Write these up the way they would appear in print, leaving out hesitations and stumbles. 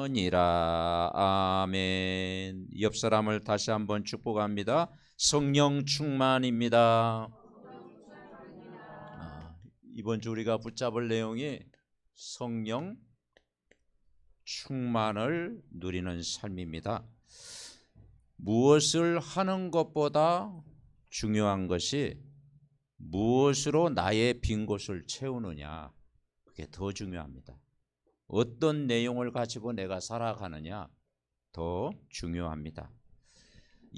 충만하니라. 아멘. 옆 사람을 다시 한번 축복합니다. 성령 충만입니다. 이번 주 우리가 붙잡을 내용이 성령 충만을 누리는 삶입니다. 무엇을 하는 것보다 중요한 것이 무엇으로 나의 빈 곳을 채우느냐, 그게 더 중요합니다. 어떤 내용을 가지고 내가 살아가느냐 더 중요합니다.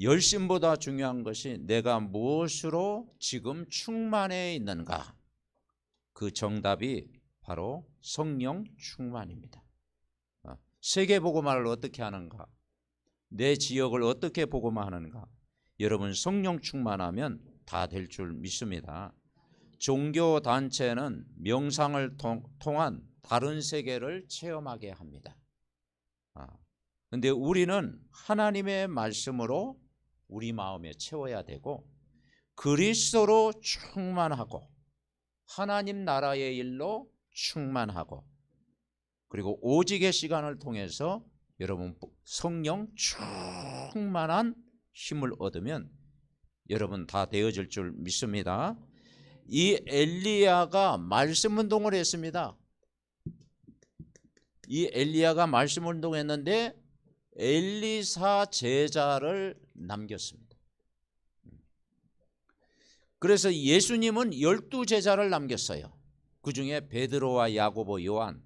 열심보다 중요한 것이 내가 무엇으로 지금 충만해 있는가, 그 정답이 바로 성령 충만입니다. 세계복음화를 어떻게 하는가, 내 지역을 어떻게 복음화하는가, 여러분 성령 충만하면 다 될 줄 믿습니다. 종교단체는 명상을 통한 다른 세계를 체험하게 합니다. 그런데 우리는 하나님의 말씀으로 우리 마음에 채워야 되고, 그리스도로 충만하고 하나님 나라의 일로 충만하고, 그리고 오직의 시간을 통해서 여러분 성령 충만한 힘을 얻으면 여러분 다 되어질 줄 믿습니다. 이 엘리야가 말씀 운동을 했습니다. 이 엘리야가 말씀 운동했는데 엘리사 제자를 남겼습니다. 그래서 예수님은 12제자를 남겼어요. 그 중에 베드로와 야고보, 요한,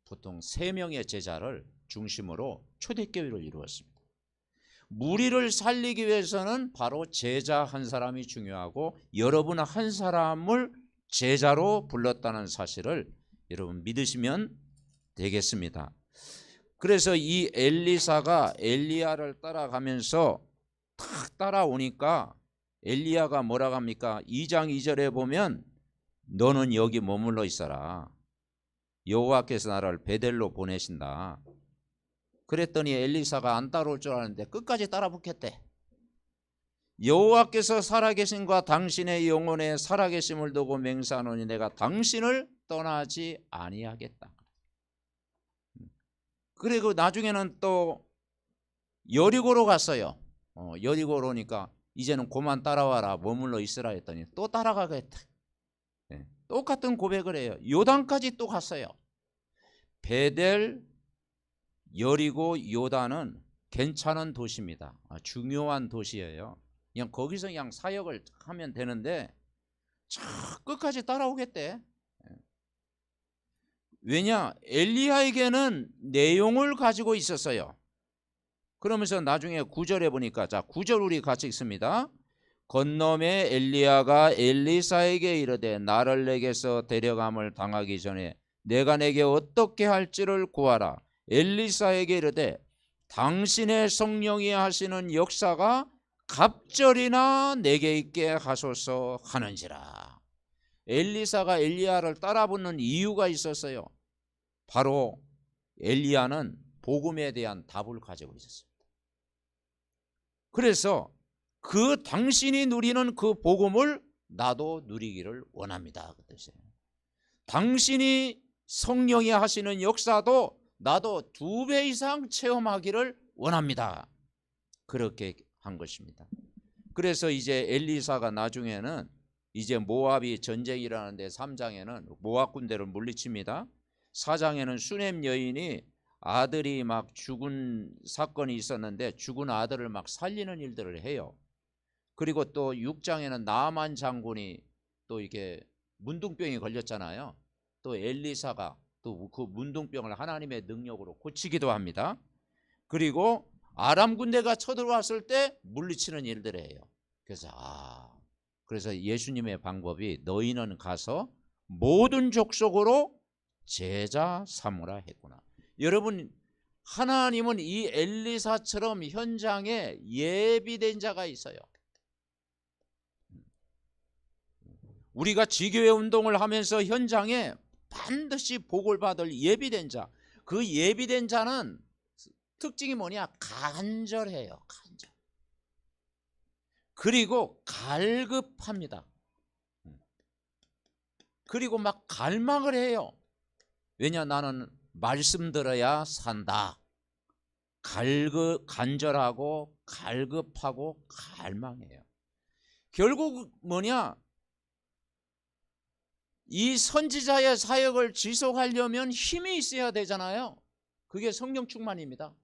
보통 3명의 제자를 중심으로 초대교회를 이루었습니다. 무리를 살리기 위해서는 바로 제자 한 사람이 중요하고, 여러분 한 사람을 제자로 불렀다는 사실을 여러분 믿으시면 되겠습니다. 그래서 이 엘리사가 엘리야를 따라가면서 탁 따라오니까 엘리야가 뭐라고 합니까? 2장 2절에 보면 너는 여기 머물러 있어라. 여호와께서 나를 베델로 보내신다. 그랬더니 엘리사가 안 따라올 줄 알았는데 끝까지 따라 붙겠대. 여호와께서 살아계신과 당신의 영혼에 살아계심을 두고 맹세하노니 내가 당신을 떠나지 아니하겠다. 그리고 나중에는 또 여리고로 갔어요. 여리고로 오니까 이제는 그만 따라와라, 머물러 있으라 했더니 또 따라가겠다. 똑같은 고백을 해요. 요단까지 또 갔어요. 베델, 여리고, 요단은 괜찮은 도시입니다. 중요한 도시예요. 그냥 거기서 그냥 사역을 하면 되는데 끝까지 따라오겠대. 왜냐? 엘리야에게는 내용을 가지고 있었어요. 그러면서 나중에 9절에 보니까, 자 9절 우리 같이 읽습니다. 건너매 엘리야가 엘리사에게 이르되 나를 내게서 데려감을 당하기 전에 내가 내게 어떻게 할지를 구하라. 엘리사에게 이르되 당신의 성령이 하시는 역사가 갑절이나 내게 있게 하소서 하는지라. 엘리사가 엘리야를 따라붙는 이유가 있었어요. 바로 엘리야는 복음에 대한 답을 가지고 있었습니다. 그래서 그 당신이 누리는 그 복음을 나도 누리기를 원합니다. 그 뜻이에요. 당신이 성령이 하시는 역사도 나도 2배 이상 체험하기를 원합니다. 그렇게 한 것입니다. 그래서 이제 엘리사가 나중에는 이제 모압이 전쟁이 일어나는데 3장에는 모압 군대를 물리칩니다. 4장에는 수넴 여인이 아들이 막 죽은 사건이 있었는데 죽은 아들을 막 살리는 일들을 해요. 그리고 또 6장에는 나아만 장군이 또 이렇게 문둥병이 걸렸잖아요. 또 엘리사가 또 그 문둥병을 하나님의 능력으로 고치기도 합니다. 그리고 아람 군대가 쳐들어왔을 때 물리치는 일들을 해요. 그래서 예수님의 방법이 너희는 가서 모든 족속으로 제자 삼으라 했구나. 여러분, 하나님은 이 엘리사처럼 현장에 예비된 자가 있어요. 우리가 지교회 운동을 하면서 현장에 반드시 복을 받을 예비된 자, 그 예비된 자는 특징이 뭐냐? 간절해요. 간절. 그리고 갈급합니다. 그리고 막 갈망을 해요. 왜냐? 나는 말씀 들어야 산다. 간절하고 갈급하고 갈망해요. 결국 뭐냐? 이 선지자의 사역을 지속하려면 힘이 있어야 되잖아요. 그게 성령 충만입니다.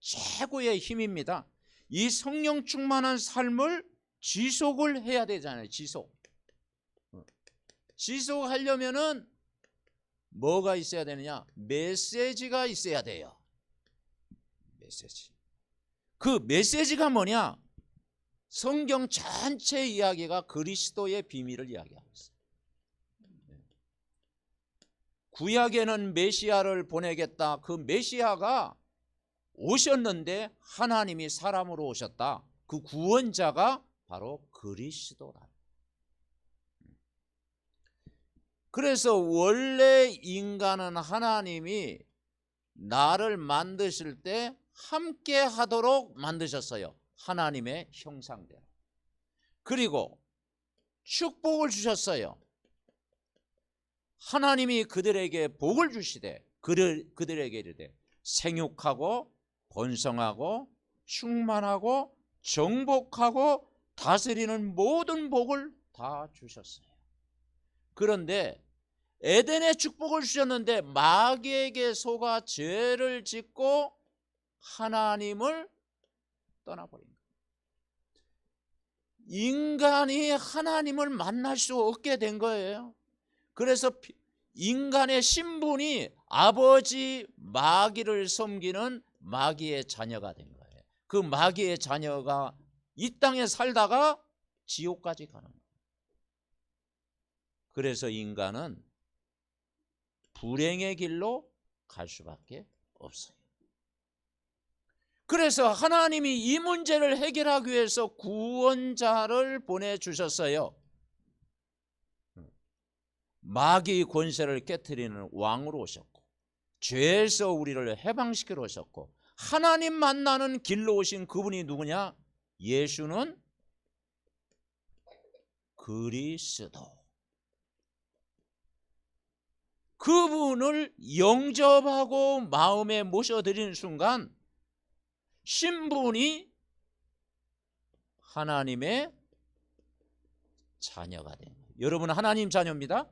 최고의 힘입니다. 이 성령 충만한 삶을 지속을 해야 되잖아요. 지속하려면은 뭐가 있어야 되느냐? 메시지가 있어야 돼요. 메시지. 그 메시지가 뭐냐? 성경 전체 이야기가 그리스도의 비밀을 이야기하고 있어요. 구약에는 메시아를 보내겠다. 그 메시아가 오셨는데 하나님이 사람으로 오셨다. 그 구원자가 바로 그리스도라. 그래서 원래 인간은 하나님이 나를 만드실 때 함께 하도록 만드셨어요. 하나님의 형상대로. 그리고 축복을 주셨어요. 하나님이 그들에게 복을 주시되 그들에게 이르되 생육하고 번성하고 충만하고 정복하고 다스리는 모든 복을 다 주셨어요. 그런데 에덴의 축복을 주셨는데 마귀에게 속아 죄를 짓고 하나님을 떠나버린 거예요. 인간이 하나님을 만날 수 없게 된 거예요. 그래서 인간의 신분이 아버지 마귀를 섬기는 마귀의 자녀가 된 거예요. 그 마귀의 자녀가 이 땅에 살다가 지옥까지 가는 거예요. 그래서 인간은 불행의 길로 갈 수밖에 없어요. 그래서 하나님이 이 문제를 해결하기 위해서 구원자를 보내주셨어요. 마귀 권세를 깨트리는 왕으로 오셨고 죄에서 우리를 해방시키러 오셨고 하나님 만나는 길로 오신 그분이 누구냐? 예수는 그리스도. 그분을 영접하고 마음에 모셔드리는 순간 신분이 하나님의 자녀가 된 거예요. 여러분 하나님 자녀입니다.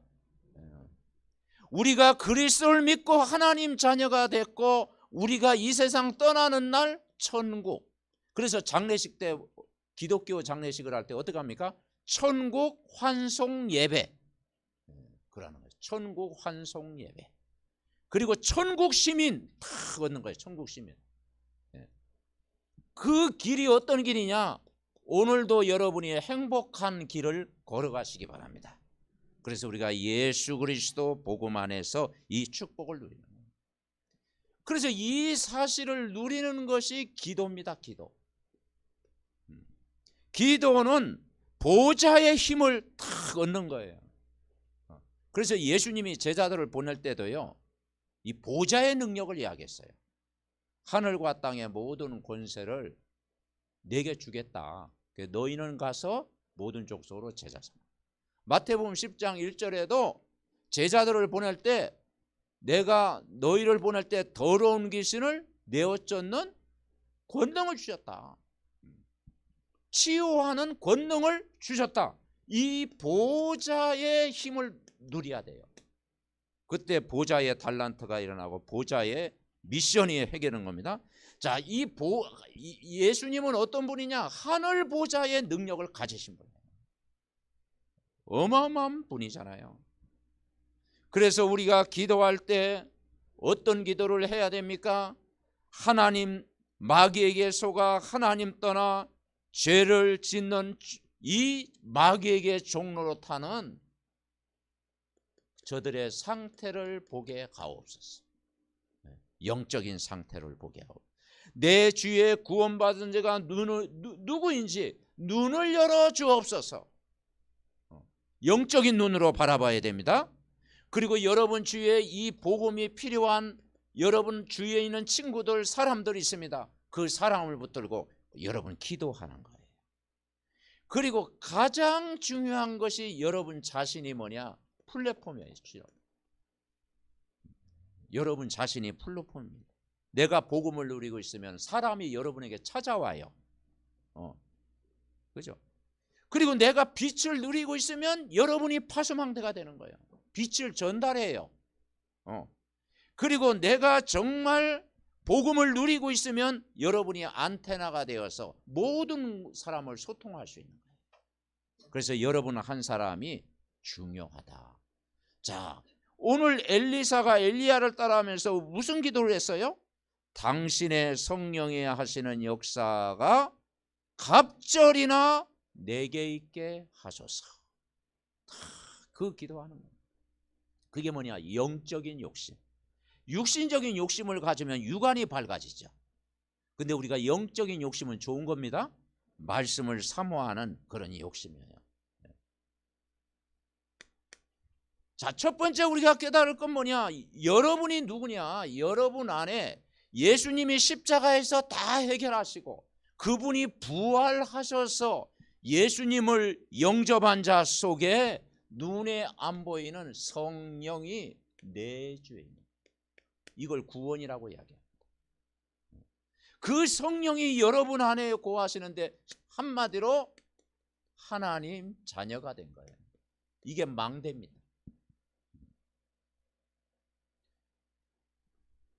우리가 그리스도를 믿고 하나님 자녀가 됐고 우리가 이 세상 떠나는 날 천국. 그래서 장례식 때 기독교 장례식을 할 때 어떻게 합니까? 천국 환송 예배. 그러는 거예요. 천국 환송 예배. 그리고 천국 시민 다 얻는 거예요. 천국 시민. 그 길이 어떤 길이냐? 오늘도 여러분이 행복한 길을 걸어가시기 바랍니다. 그래서 우리가 예수 그리스도 복음 안에서 이 축복을 누리는 거예요. 그래서 이 사실을 누리는 것이 기도입니다. 기도. 기도는 보좌의 힘을 탁 얻는 거예요. 그래서 예수님이 제자들을 보낼 때도요, 이 보좌의 능력을 이야기했어요. 하늘과 땅의 모든 권세를 내게 주겠다. 너희는 가서 모든 족속으로 제자 삼아. 마태복음 10장 1절에도 제자들을 보낼 때 내가 너희를 보낼 때 더러운 귀신을 내어 쫓는 권능을 주셨다. 치유하는 권능을 주셨다. 이 보좌의 힘을 누려야 돼요. 그때 보좌의 달란트가 일어나고 보좌의 미션이 해결하는 겁니다. 자, 예수님은 어떤 분이냐? 하늘 보좌의 능력을 가지신 분이에요. 어마어마한 분이잖아요. 그래서 우리가 기도할 때 어떤 기도를 해야 됩니까? 하나님, 마귀에게 속아 하나님 떠나 죄를 짓는 이 마귀에게 종로로 타는 저들의 상태를 보게 하옵소서. 영적인 상태를 보게 하옵소서. 내 주위에 구원받은 자가 누구인지 눈을 열어 주옵소서. 영적인 눈으로 바라봐야 됩니다. 그리고 여러분 주위에 이 복음이 필요한 여러분 주위에 있는 친구들, 사람들이 있습니다. 그 사람을 붙들고 여러분 기도하는 거예요. 그리고 가장 중요한 것이 여러분 자신이 뭐냐? 플랫폼이에요. 여러분 자신이 플랫폼입니다. 내가 복음을 누리고 있으면 사람이 여러분에게 찾아와요. 그죠? 그리고 내가 빛을 누리고 있으면 여러분이 파수망대가 되는 거예요. 빛을 전달해요. 그리고 내가 정말 복음을 누리고 있으면 여러분이 안테나가 되어서 모든 사람을 소통할 수 있는 거예요. 그래서 여러분 한 사람이 중요하다. 자, 오늘 엘리사가 엘리야를 따라하면서 무슨 기도를 했어요? 당신의 성령이 하시는 역사가 갑절이나 내게 있게 하소서. 그 기도하는 거예요. 그게 뭐냐? 영적인 욕심. 육신적인 욕심을 가지면 육안이 밝아지죠. 근데 우리가 영적인 욕심은 좋은 겁니다. 말씀을 사모하는 그런 욕심이에요. 자, 첫 번째 우리가 깨달을 건 뭐냐? 여러분이 누구냐? 여러분 안에 예수님이 십자가에서 다 해결하시고 그분이 부활하셔서 예수님을 영접한 자 속에 눈에 안 보이는 성령이 내주에 있는, 이걸 구원이라고 이야기합니다. 그 성령이 여러분 안에 거하시는데 한마디로 하나님 자녀가 된 거예요. 이게 망대입니다.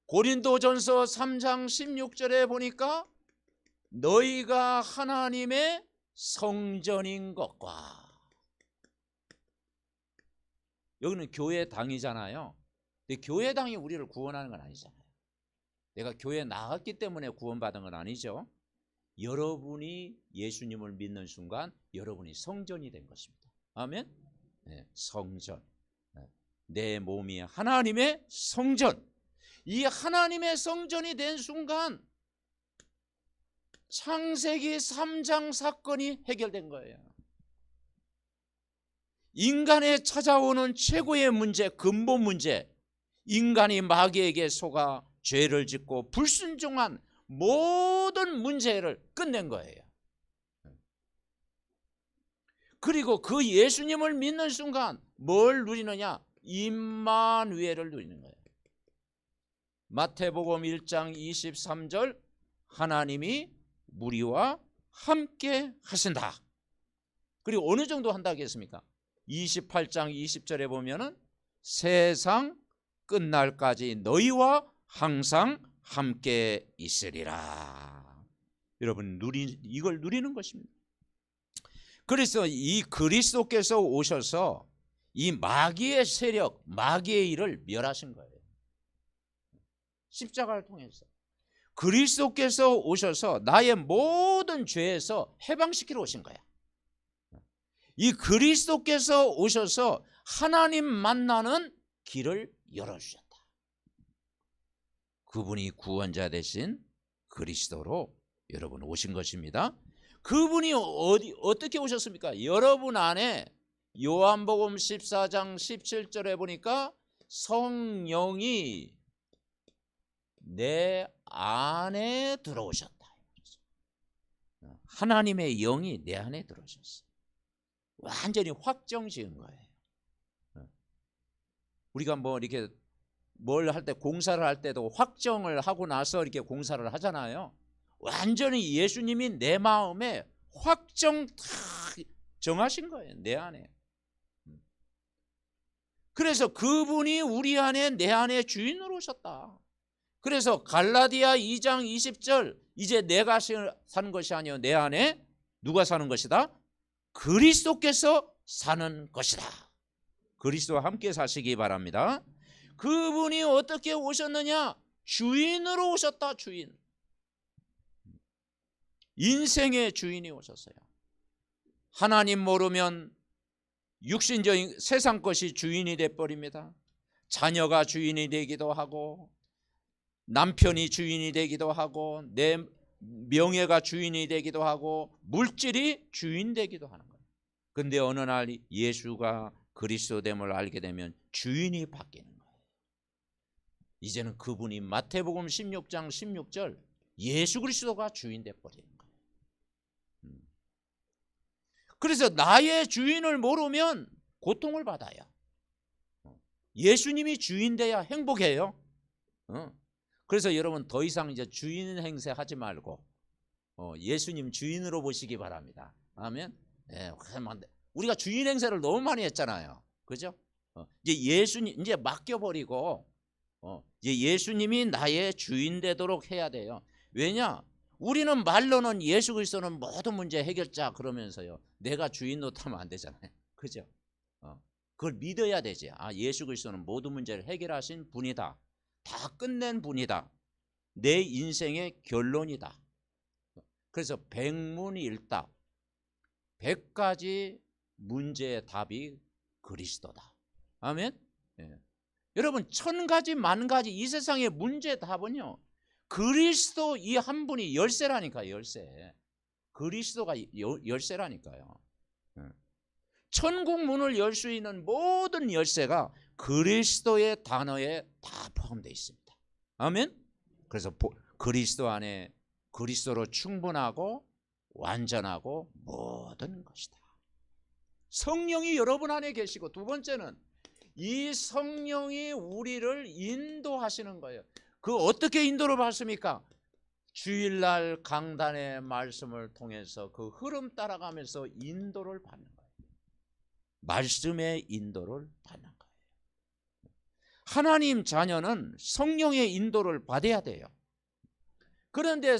고린도전서 3장 16절에 보니까 너희가 하나님의 성전인 것과, 여기는 교회당이잖아요. 근데 교회당이 우리를 구원하는 건 아니잖아요. 내가 교회에 나갔기 때문에 구원받은 건 아니죠. 여러분이 예수님을 믿는 순간 여러분이 성전이 된 것입니다. 아멘. 네, 성전. 내 몸이 하나님의 성전. 이 하나님의 성전이 된 순간 창세기 3장 사건이 해결된 거예요. 인간에 찾아오는 최고의 문제, 근본 문제, 인간이 마귀에게 속아 죄를 짓고 불순종한 모든 문제를 끝낸 거예요. 그리고 그 예수님을 믿는 순간 뭘 누리느냐? 임마누엘을 누리는 거예요. 마태복음 1장 23절, 하나님이 우리와 함께 하신다. 그리고 어느 정도 한다고 했습니까? 28장 20절에 보면은 세상 끝날까지 너희와 항상 함께 있으리라. 여러분 이걸 누리는 것입니다. 그래서 이 그리스도께서 오셔서 이 마귀의 세력, 마귀의 일을 멸하신 거예요. 십자가를 통해서 그리스도께서 오셔서 나의 모든 죄에서 해방시키러 오신 거야. 이 그리스도께서 오셔서 하나님 만나는 길을 열어주셨다. 그분이 구원자 되신 그리스도로 여러분 오신 것입니다. 그분이 어떻게 오셨습니까? 여러분 안에 요한복음 14장 17절에 보니까 성령이 내 안에 들어오셨다. 하나님의 영이 내 안에 들어오셨어요. 완전히 확정 지은 거예요. 우리가 뭐 이렇게 뭘 할 때, 공사를 할 때도 확정을 하고 나서 이렇게 공사를 하잖아요. 완전히 예수님이 내 마음에 확정 다 정하신 거예요. 내 안에. 그래서 그분이 우리 안에, 내 안에 주인으로 오셨다. 그래서 갈라디아 2장 20절, 이제 내가 사는 것이 아니요 내 안에 누가 사는 것이다? 그리스도께서 사는 것이다. 그리스도와 함께 사시기 바랍니다. 그분이 어떻게 오셨느냐? 주인으로 오셨다. 주인. 인생의 주인이 오셨어요. 하나님 모르면 육신적인 세상 것이 주인이 돼버립니다. 자녀가 주인이 되기도 하고, 남편이 주인이 되기도 하고, 내 명예가 주인이 되기도 하고, 물질이 주인 되기도 하는 거예요. 근데 어느 날 예수가 그리스도됨을 알게 되면 주인이 바뀌는 거예요. 이제는 그분이 마태복음 16장 16절, 예수 그리스도가 주인 돼버리는 거예요. 그래서 나의 주인을 모르면 고통을 받아요. 예수님이 주인 돼야 행복해요. 그래서 여러분 더 이상 이제 주인 행세 하지 말고 예수님 주인으로 보시기 바랍니다. 아멘. 예, 우리가 주인 행세를 너무 많이 했잖아요. 그죠? 이제 예수님 이제 맡겨버리고 이제 예수님이 나의 주인 되도록 해야 돼요. 왜냐? 우리는 말로는 예수 그리스도는 모든 문제 해결자 그러면서요, 내가 주인 노릇하면 안 되잖아요. 그죠? 그걸 믿어야 되지. 아, 예수 그리스도는 모든 문제를 해결하신 분이다. 다 끝낸 분이다. 내 인생의 결론이다. 그래서 백문일답, 100가지 문제의 답이 그리스도다. 아멘. 예. 여러분 1000가지 만가지 이 세상의 문제의 답은요, 그리스도 이 한 분이 열쇠라니까요. 열쇠. 그리스도가 열쇠라니까요. 천국 문을 열 수 있는 모든 열쇠가 그리스도의 단어에 다 포함되어 있습니다. 아멘. 그래서 그리스도 안에 그리스도로 충분하고 완전하고 모든 것이다. 성령이 여러분 안에 계시고, 두 번째는 이 성령이 우리를 인도하시는 거예요. 그 어떻게 인도를 받습니까? 주일날 강단의 말씀을 통해서 그 흐름 따라가면서 인도를 받는 거예요. 말씀의 인도를 받는 거예요. 하나님 자녀는 성령의 인도를 받아야 돼요. 그런데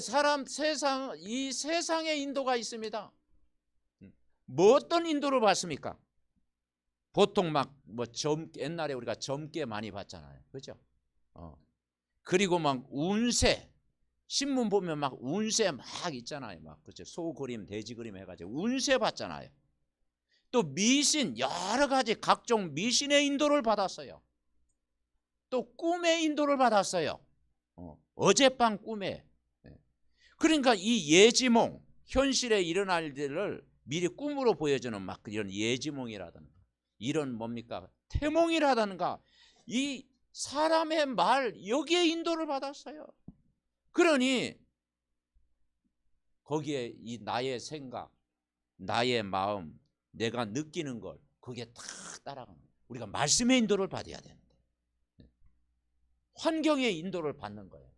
이 세상의 인도가 있습니다. 뭐 어떤 인도를 받습니까? 보통 옛날에 우리가 점괘 많이 봤잖아요. 그죠? 그리고 막 운세, 신문 보면 막 운세 막 있잖아요. 막 그죠? 소 그림, 돼지 그림 해가지고 운세 봤잖아요. 또 미신, 여러 가지 각종 미신의 인도를 받았어요. 또 꿈의 인도를 받았어요. 어젯밤 꿈에. 그러니까 이 예지몽, 현실에 일어날 일들을 미리 꿈으로 보여주는 막 이런 예지몽이라든가, 이런 뭡니까? 태몽이라든가, 이 사람의 말, 여기에 인도를 받았어요. 그러니 거기에 이 나의 생각, 나의 마음, 내가 느끼는 걸 그게 다 따라가는 거예요. 우리가 말씀의 인도를 받아야 되는데 환경의 인도를 받는 거예요.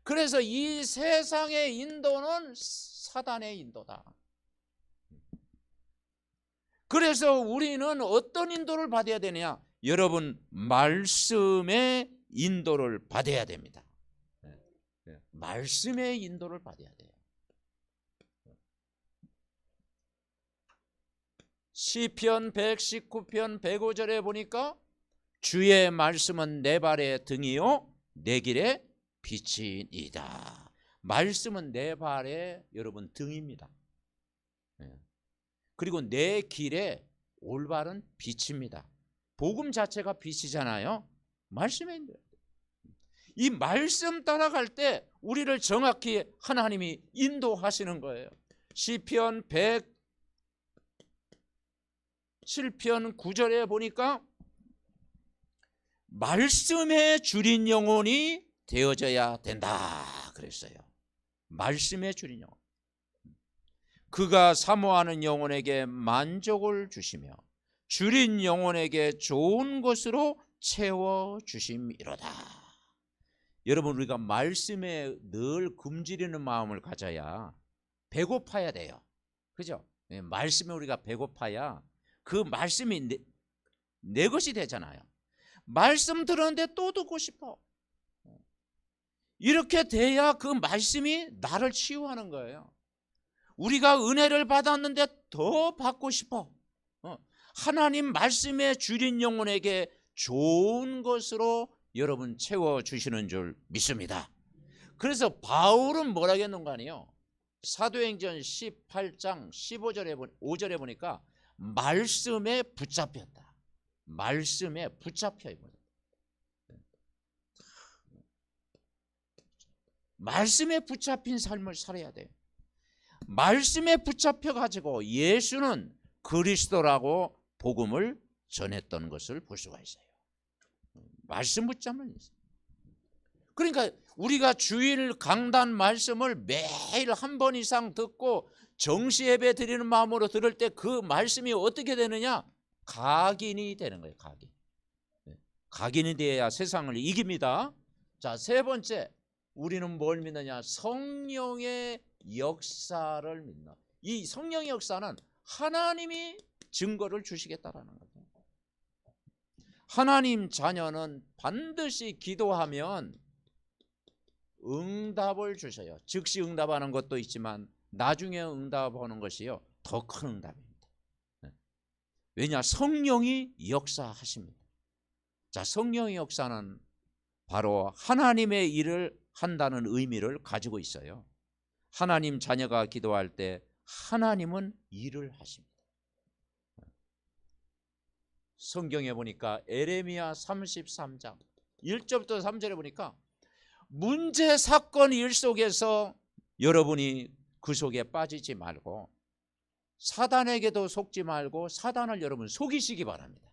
그래서 이 세상의 인도는 사단의 인도다. 그래서 우리는 어떤 인도를 받아야 되느냐? 여러분, 말씀의 인도를 받아야 됩니다. 말씀의 인도를 받아야 돼요. 시편 119편 105절에 보니까 주의 말씀은 내 발의 등이요 내 길의 빛이니이다. 말씀은 내 발의 여러분 등입니다. 그리고 내 길에 올바른 빛입니다. 복음 자체가 빛이잖아요. 말씀에 이 말씀 따라갈 때 우리를 정확히 하나님이 인도하시는 거예요. 시편 107편 9절에 보니까 말씀에 줄인 영혼이 되어져야 된다 그랬어요. 말씀에 줄인 영혼. 그가 사모하는 영혼에게 만족을 주시며 줄인 영혼에게 좋은 것으로 채워주심이로다. 여러분, 우리가 말씀에 늘 굶주리는 마음을 가져야 배고파야 돼요. 그죠? 말씀에 우리가 배고파야 그 말씀이 내 것이 되잖아요. 말씀 들었는데 또 듣고 싶어. 이렇게 돼야 그 말씀이 나를 치유하는 거예요. 우리가 은혜를 받았는데 더 받고 싶어. 하나님 말씀에 줄인 영혼에게 좋은 것으로 여러분 채워주시는 줄 믿습니다. 그래서 바울은 뭐라 했는가 하니요, 사도행전 18장 5절에 보니까 말씀에 붙잡혔다. 말씀에 붙잡혀. 말씀에 붙잡힌 삶을 살아야 돼요. 말씀에 붙잡혀가지고 예수는 그리스도라고 복음을 전했던 것을 볼 수가 있어요. 말씀 붙잡는 있어요. 그러니까 우리가 주일 강단 말씀을 매일 한 번 이상 듣고 정시 예배 드리는 마음으로 들을 때 그 말씀이 어떻게 되느냐? 각인이 되는 거예요. 각인이 돼야 세상을 이깁니다. 자, 세 번째, 우리는 뭘 믿느냐? 성령의 역사를 믿는. 이 성령의 역사는 하나님이 증거를 주시겠다라는 거죠. 하나님 자녀는 반드시 기도하면 응답을 주셔요. 즉시 응답하는 것도 있지만 나중에 응답하는 것이요, 더 큰 응답입니다. 왜냐? 성령이 역사하십니다. 자, 성령의 역사는 바로 하나님의 일을 한다는 의미를 가지고 있어요. 하나님 자녀가 기도할 때 하나님은 일을 하십니다. 성경에 보니까 에레미야 33장 1절부터 3절에 보니까 문제 사건 일 속에서 여러분이 그 속에 빠지지 말고 사단에게도 속지 말고 사단을 여러분 속이시기 바랍니다.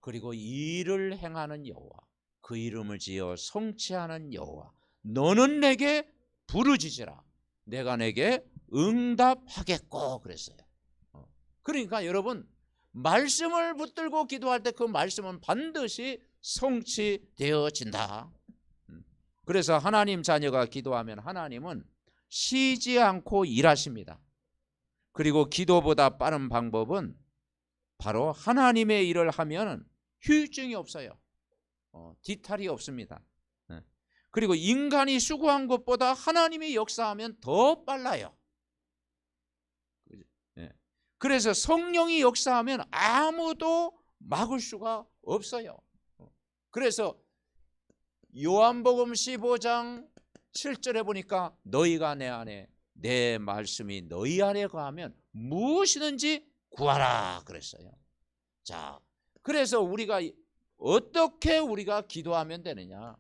그리고 일을 행하는 여호와, 그 이름을 지어 성취하는 여호와, 너는 내게 부르짖으라, 내가 내게 응답하겠고 그랬어요. 그러니까 여러분 말씀을 붙들고 기도할 때 그 말씀은 반드시 성취되어진다. 그래서 하나님 자녀가 기도하면 하나님은 쉬지 않고 일하십니다. 그리고 기도보다 빠른 방법은 바로 하나님의 일을 하면 후유증이 없어요. 뒤탈이 없습니다. 그리고 인간이 수고한 것보다 하나님이 역사하면 더 빨라요. 그래서 성령이 역사하면 아무도 막을 수가 없어요. 그래서 요한복음 15장 7절에 보니까 너희가 내 안에, 내 말씀이 너희 안에 거하면 무엇이든지 구하라 그랬어요. 자, 그래서 우리가 어떻게 우리가 기도하면 되느냐?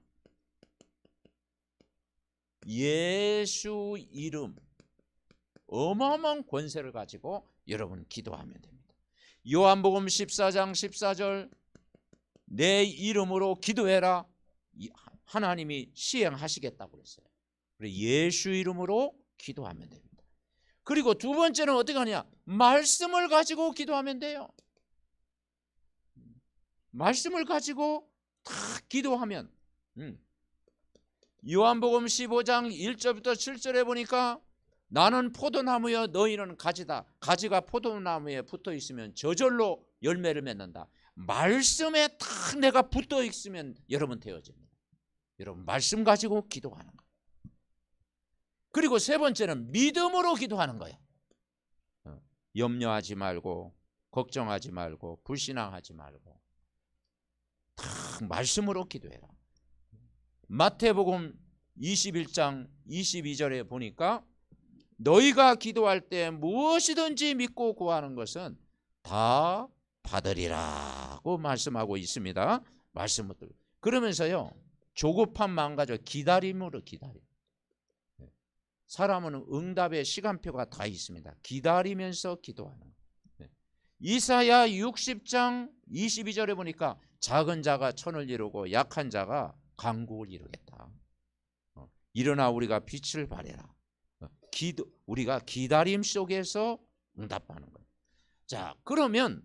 예수 이름, 어마어마한 권세를 가지고 여러분 기도하면 됩니다. 요한복음 14장 14절, 내 이름으로 기도해라, 하나님이 시행하시겠다고 그랬어요. 그래서 예수 이름으로 기도하면 됩니다. 그리고 두 번째는 어떻게 하냐? 말씀을 가지고 기도하면 돼요. 말씀을 가지고 다 기도하면 요한복음 15장 1절부터 7절에 보니까 나는 포도나무여 너희는 가지다. 가지가 포도나무에 붙어 있으면 저절로 열매를 맺는다. 말씀에 다 내가 붙어 있으면 여러분 되어집니다. 여러분 말씀 가지고 기도하는 거예요. 그리고 세 번째는 믿음으로 기도하는 거예요. 염려하지 말고 걱정하지 말고 불신앙하지 말고 다 말씀으로 기도해라. 마태복음 21장 22절에 보니까 너희가 기도할 때 무엇이든지 믿고 구하는 것은 다 받으리라고 말씀하고 있습니다. 말씀을 그러면서요, 조급한 마음 가져 기다림으로 기다려. 사람은 응답의 시간표가 다 있습니다. 기다리면서 기도하는 거예요. 이사야 60장 22절에 보니까 작은 자가 천을 이루고 약한 자가 강국을 이루겠다. 일어나 우리가 빛을 발해라. 우리가 기다림 속에서 응답하는 거예요. 자, 그러면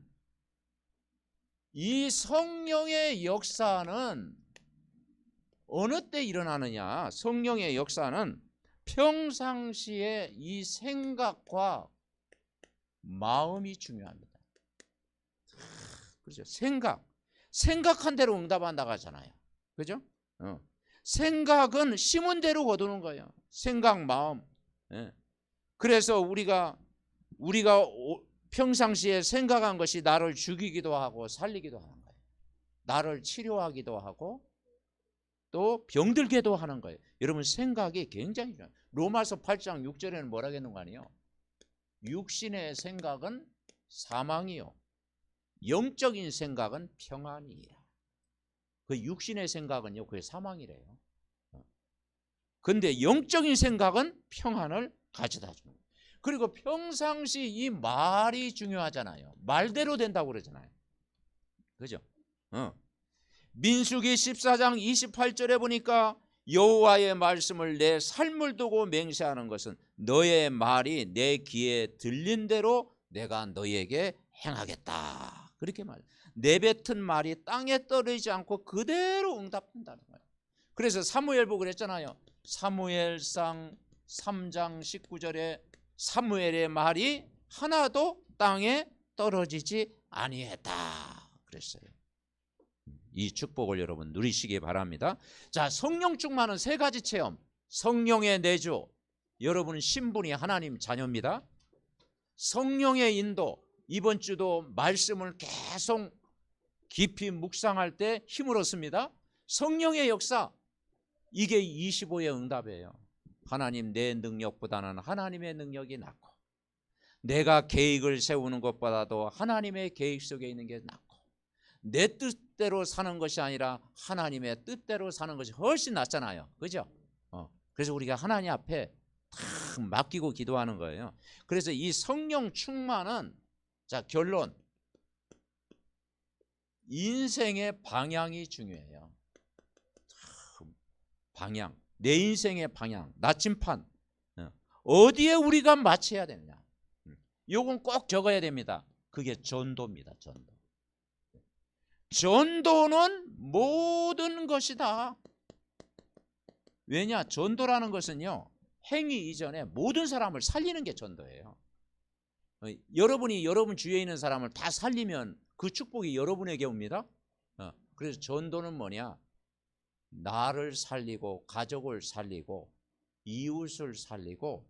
이 성령의 역사는 어느 때 일어나느냐? 성령의 역사는 평상시에 이 생각과 마음이 중요합니다. 그렇죠? 생각한 대로 응답한다고 하잖아요. 그죠? 생각은 심은 대로 거두는 거예요. 생각, 마음. 그래서 우리가 평상시에 생각한 것이 나를 죽이기도 하고 살리기도 하는 거예요. 나를 치료하기도 하고 또 병들게도 하는 거예요. 여러분 생각이 굉장히 중요해요. 로마서 8장 6절에는 뭐라고 했는 거 아니에요? 육신의 생각은 사망이요 영적인 생각은 평안이라. 그 육신의 생각은요 그게 사망이래요. 근데 영적인 생각은 평안을 가져다 줍니다. 그리고 평상시 이 말이 중요하잖아요. 말대로 된다고 그러잖아요. 그죠? 민수기 14장 28절에 보니까 여호와의 말씀을 내 삶을 두고 맹세하는 것은 너의 말이 내 귀에 들린 대로 내가 너희에게 행하겠다. 그렇게 말해요. 내뱉은 말이 땅에 떨어지지 않고 그대로 응답한다는 거예요. 그래서 사무엘 보고 그랬잖아요. 사무엘상 3장 19절에 사무엘의 말이 하나도 땅에 떨어지지 아니했다 그랬어요. 이 축복을 여러분 누리시기 바랍니다. 자, 성령 충만은 세 가지 체험. 성령의 내주, 여러분 신분이 하나님 자녀입니다. 성령의 인도, 이번 주도 말씀을 계속 깊이 묵상할 때 힘을 얻습니다. 성령의 역사, 이게 25의 응답이에요. 하나님, 내 능력보다는 하나님의 능력이 낫고, 내가 계획을 세우는 것보다도 하나님의 계획 속에 있는 게 낫고, 내 뜻대로 사는 것이 아니라 하나님의 뜻대로 사는 것이 훨씬 낫잖아요. 그죠? 그래서 우리가 하나님 앞에 탁 맡기고 기도하는 거예요. 그래서 이 성령 충만은, 자, 결론, 인생의 방향이 중요해요. 방향, 내 인생의 방향, 나침판, 어디에 우리가 맞춰야 되느냐, 요건 꼭 적어야 됩니다. 그게 전도입니다. 전도. 전도는 모든 것이다. 왜냐? 전도라는 것은요, 행위 이전에 모든 사람을 살리는 게 전도예요. 여러분이 여러분 주위에 있는 사람을 다 살리면 그 축복이 여러분에게 옵니다. 그래서 전도는 뭐냐? 나를 살리고 가족을 살리고 이웃을 살리고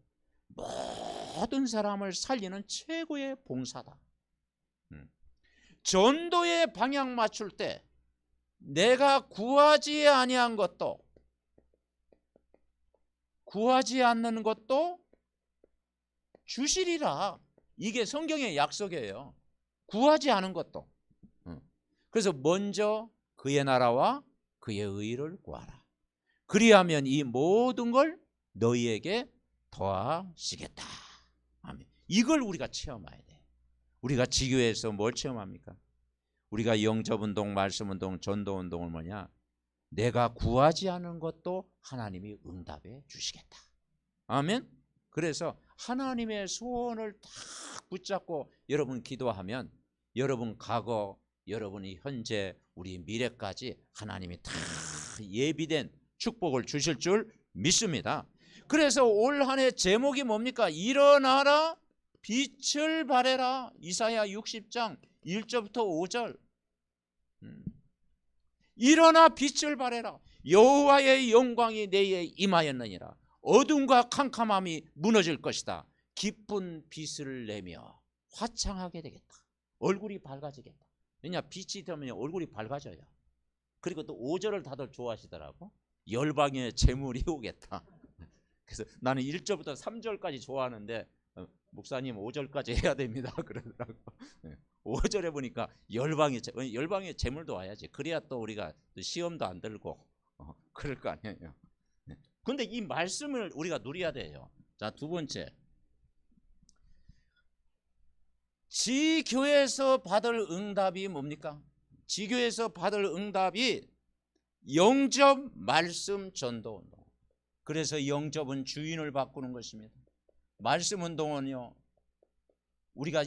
모든 사람을 살리는 최고의 봉사다. 전도의 방향 맞출 때 내가 구하지 아니한 것도, 구하지 않는 것도 주시리라. 이게 성경의 약속이에요. 구하지 않은 것도. 그래서 먼저 그의 나라와 그의 의를 구하라. 그리하면 이 모든 걸 너희에게 더하시겠다. 아멘. 이걸 우리가 체험해야 돼. 우리가 지교회에서 뭘 체험합니까? 우리가 영접운동, 말씀운동, 전도운동을 뭐냐? 내가 구하지 않은 것도 하나님이 응답해 주시겠다. 아멘. 그래서 하나님의 소원을 딱 붙잡고 여러분 기도하면 여러분 과거, 여러분이 현재, 우리 미래까지 하나님이 다 예비된 축복을 주실 줄 믿습니다. 그래서 올 한 해 제목이 뭡니까? 일어나라, 빛을 발해라. 이사야 60장 1절부터 5절. 일어나 빛을 발해라. 여호와의 영광이 내게 임하였느니라. 어둠과 캄캄함이 무너질 것이다. 기쁜 빛을 내며 화창하게 되겠다. 얼굴이 밝아지겠다. 왜냐? 빛이 되면 얼굴이 밝아져요. 그리고 또 5절을 다들 좋아하시더라고. 열방의 재물이 오겠다. 그래서 나는 1절부터 3절까지 좋아하는데 목사님 5절까지 해야 됩니다. 그러더라고. 5절에 보니까 열방의 재물도 와야지. 그래야 또 우리가 시험도 안 들고 그럴 거 아니에요. 근데 이 말씀을 우리가 누려야 돼요. 자, 두 번째, 지교에서 받을 응답이 뭡니까? 지교에서 받을 응답이 영접, 말씀, 전도 운동. 그래서 영접은 주인을 바꾸는 것입니다. 말씀 운동은요, 우리가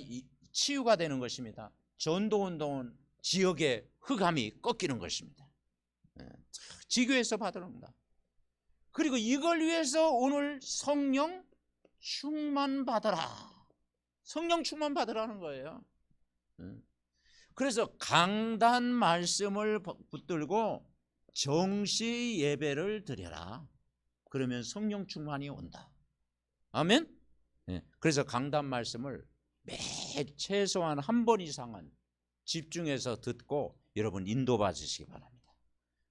치유가 되는 것입니다. 전도 운동은 지역의 흑암이 꺾이는 것입니다. 지교에서 받을 응답. 그리고 이걸 위해서 오늘 성령 충만 받아라. 성령 충만 받으라는 거예요. 그래서 강단 말씀을 붙들고 정시 예배를 드려라. 그러면 성령 충만이 온다. 아멘. 그래서 강단 말씀을 매 최소한 한 번 이상은 집중해서 듣고 여러분 인도받으시기 바랍니다.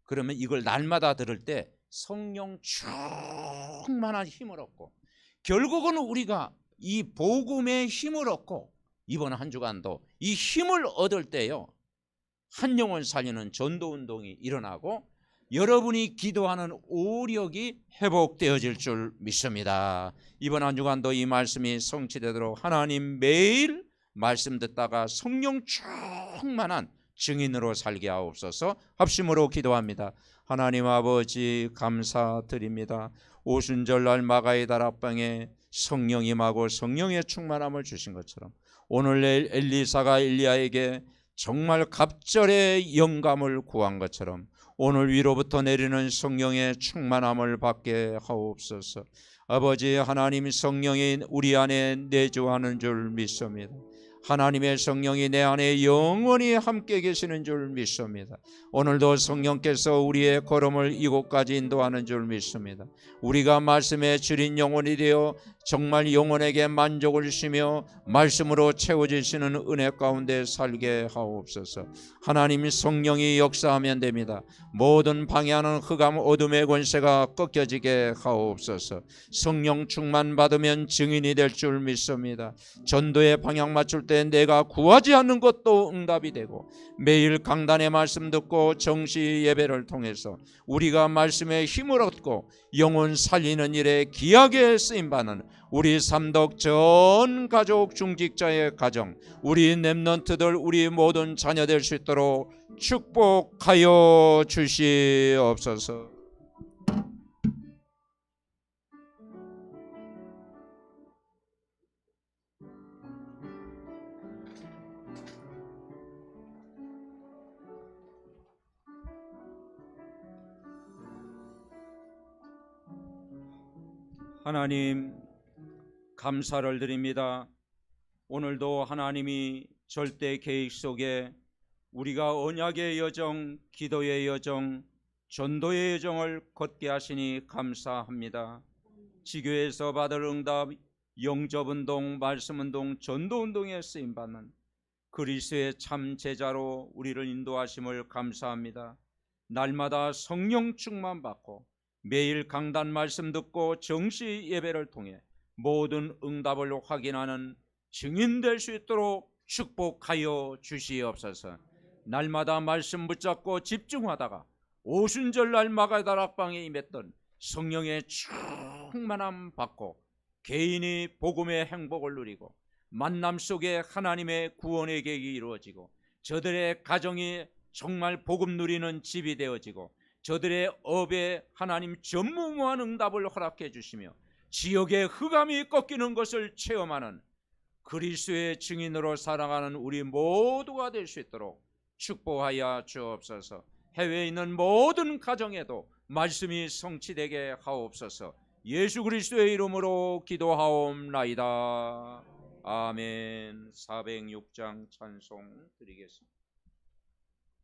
그러면 이걸 날마다 들을 때 성령 충만한 힘을 얻고, 결국은 우리가 이 복음의 힘을 얻고 이번 한 주간도 이 힘을 얻을 때요, 한 영혼 살리는 전도운동이 일어나고 여러분이 기도하는 오력이 회복되어질 줄 믿습니다. 이번 한 주간도 이 말씀이 성취되도록 하나님 매일 말씀 듣다가 성령 충만한 증인으로 살게 하옵소서. 합심으로 기도합니다. 하나님 아버지 감사드립니다. 오순절날 마가의 다락방에 성령 임하고 성령의 충만함을 주신 것처럼 오늘 엘리사가 엘리야에게 정말 갑절의 영감을 구한 것처럼 오늘 위로부터 내리는 성령의 충만함을 받게 하옵소서. 아버지 하나님, 성령이 우리 안에 내주하는 줄 믿습니다. 하나님의 성령이 내 안에 영원히 함께 계시는 줄 믿습니다. 오늘도 성령께서 우리의 걸음을 이곳까지 인도하는 줄 믿습니다. 우리가 말씀에 주린 영혼이 되어 정말 영혼에게 만족을 주시며 말씀으로 채워지시는 은혜 가운데 살게 하옵소서. 하나님, 성령이 역사하면 됩니다. 모든 방해하는 흑암 어둠의 권세가 꺾여지게 하옵소서. 성령 충만 받으면 증인이 될 줄 믿습니다. 전도의 방향 맞출 때 내가 구하지 않는 것도 응답이 되고, 매일 강단의 말씀 듣고 정시 예배를 통해서 우리가 말씀에 힘을 얻고 영혼 살리는 일에 귀하게 쓰임받는 우리 삼덕 전 가족 중직자의 가정, 우리 렘넌트들, 우리 모든 자녀 될 수 있도록 축복하여 주시옵소서. 하나님, 감사를 드립니다. 오늘도 하나님이 절대 계획 속에 우리가 언약의 여정, 기도의 여정, 전도의 여정을 걷게 하시니 감사합니다. 지교에서 받을 응답, 영접운동, 말씀운동, 전도운동에 쓰임받는 그리스도의 참 제자로 우리를 인도하심을 감사합니다. 날마다 성령 충만 받고 매일 강단 말씀 듣고 정시 예배를 통해 모든 응답을 확인하는 증인 될 수 있도록 축복하여 주시옵소서. 날마다 말씀 붙잡고 집중하다가 오순절날 마가다락방에 임했던 성령의 충만함 받고 개인이 복음의 행복을 누리고 만남 속에 하나님의 구원의 계획이 이루어지고 저들의 가정이 정말 복음 누리는 집이 되어지고 저들의 업에 하나님 전무후무한 응답을 허락해 주시며 지역의 흑암이 꺾이는 것을 체험하는 그리스도의 증인으로 살아가는 우리 모두가 될 수 있도록 축복하여 주옵소서. 해외에 있는 모든 가정에도 말씀이 성취되게 하옵소서. 예수 그리스도의 이름으로 기도하옵나이다. 아멘. 406장 찬송 드리겠습니다.